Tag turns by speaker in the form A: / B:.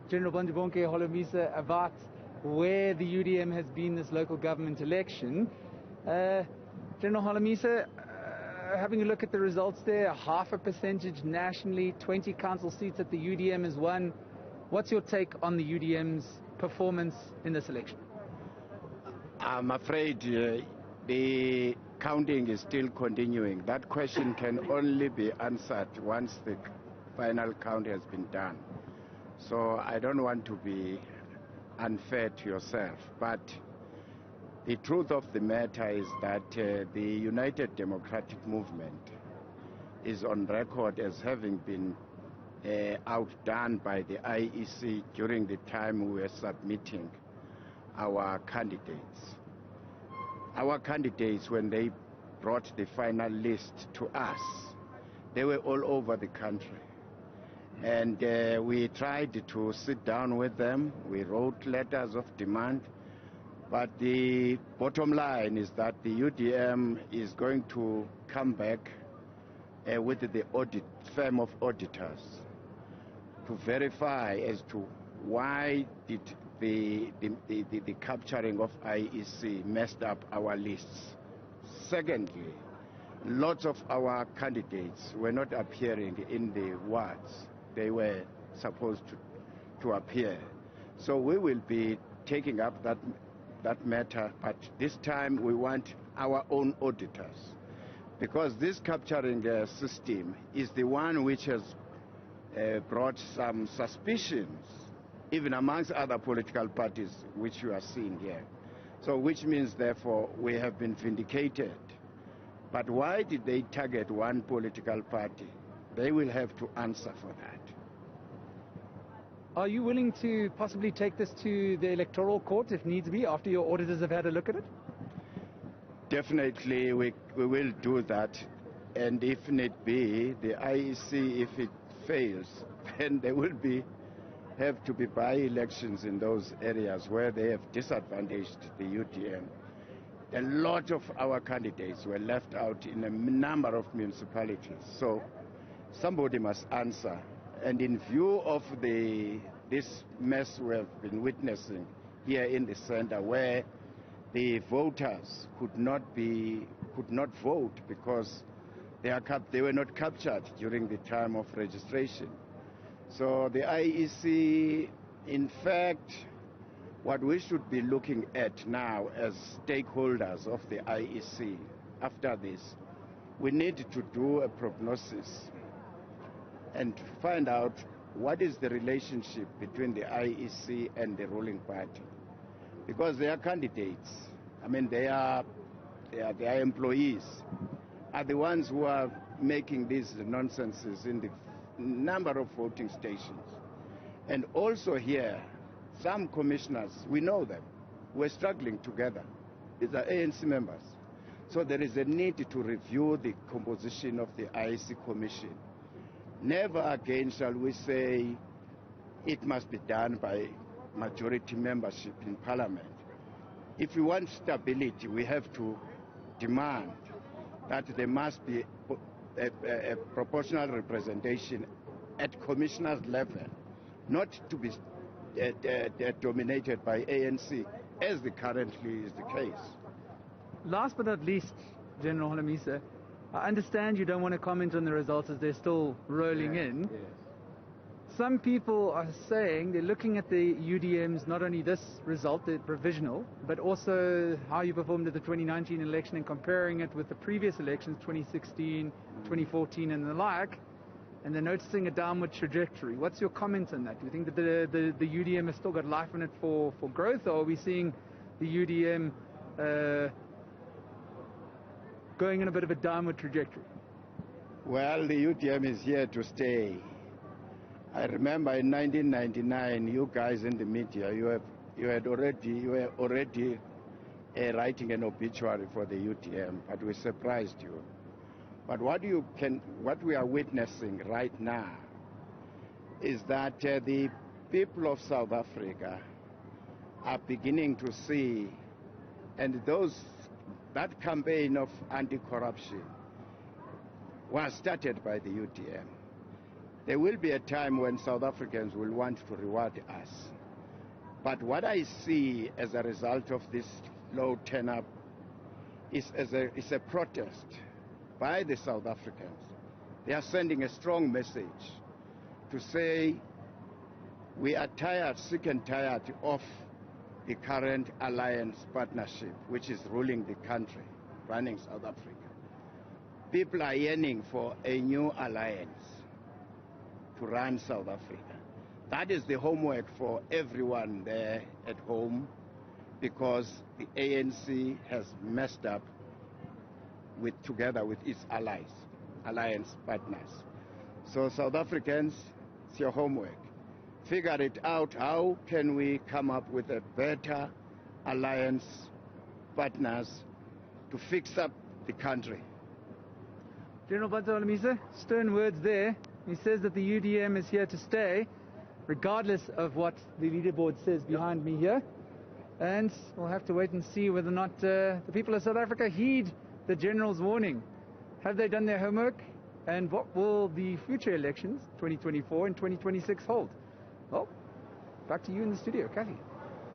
A: General Bantu Holomisa about where the UDM has been this local government election. General Holomisa, having a look at the results there, half a percentage nationally, 20 council seats at the UDM is won. What's your take on the UDM's performance in this election?
B: I'm afraid the counting is still continuing. That question can only be answered once the final count has been done. So I don't want to be unfair to yourself, but the truth of the matter is that the United Democratic Movement is on record as having been outdone by the IEC during the time we were submitting our candidates. Our candidates, when they brought the final list to us, they were all over the country. And we tried to sit down with them. We wrote letters of demand. But the bottom line is that the UDM is going to come back with the audit firm of auditors to verify as to why did the capturing of IEC messed up our lists. Secondly, lots of our candidates were not appearing in the wards they were supposed to appear. So we will be taking up that matter, but this time we want our own auditors, because this capturing system is the one which has brought some suspicions, even amongst other political parties, which you are seeing here. So which means, therefore, we have been vindicated. But why did they target one political party? They will have to answer for that.
A: Are you willing to possibly take this to the electoral court if needs be, after your auditors have had a look at it?
B: Definitely we will do that. And if need be, the IEC, if it fails, then there will have to be by-elections in those areas where they have disadvantaged the UDM. A lot of our candidates were left out in a number of municipalities. So somebody must answer. And in view of this mess we have been witnessing here in the center, where the voters could not vote because they were not captured during the time of registration. So the IEC, in fact, what we should be looking at now as stakeholders of the IEC after this, we need to do a prognosis and find out what is the relationship between the IEC and the ruling party. Because their candidates, I mean, their employees are the ones who are making these nonsenses in the number of voting stations. And also here, some commissioners, we know them, we're struggling together. These are ANC members. So there is a need to review the composition of the IEC Commission. Never again shall we say it must be done by majority membership in Parliament. If we want stability, we have to demand that there must be a proportional representation at commissioners' level, not to be dominated by ANC, as currently is the case.
A: Last but not least, General Holomisa, I understand you don't want to comment on the results as they're still rolling in. Yes. Some people are saying they're looking at the UDMs, not only this result, the provisional, but also how you performed at the 2019 election and comparing it with the previous elections, 2016, 2014 and the like, and they're noticing a downward trajectory. What's your comment on that? Do you think that the UDM has still got life in it for growth, or are we seeing the UDM going in a bit of a downward trajectory?
B: Well, the UDM is here to stay. I remember in 1999, you guys in the media, you were already writing an obituary for the UDM, but we surprised you. But what we are witnessing right now is that the people of South Africa are beginning to see, and that campaign of anti-corruption was started by the UDM. There will be a time when South Africans will want to reward us. But what I see as a result of this low turn-up is a protest by the South Africans. They are sending a strong message to say we are tired, sick and tired of the current alliance partnership which is ruling the country, running South Africa. People are yearning for a new alliance to run South Africa. That is the homework for everyone there at home, because the ANC has messed up together with its allies, alliance partners. So South Africans, it's your homework. Figure it out. How can we come up with a better alliance partners to fix up the country?
A: General Bantu Holomisa, stern words there. He says that the UDM is here to stay, regardless of what the leaderboard says behind me here. And we'll have to wait and see whether or not the people of South Africa heed the General's warning. Have they done their homework? And what will the future elections, 2024 and 2026, hold? Well, back to you in the studio, Kathy.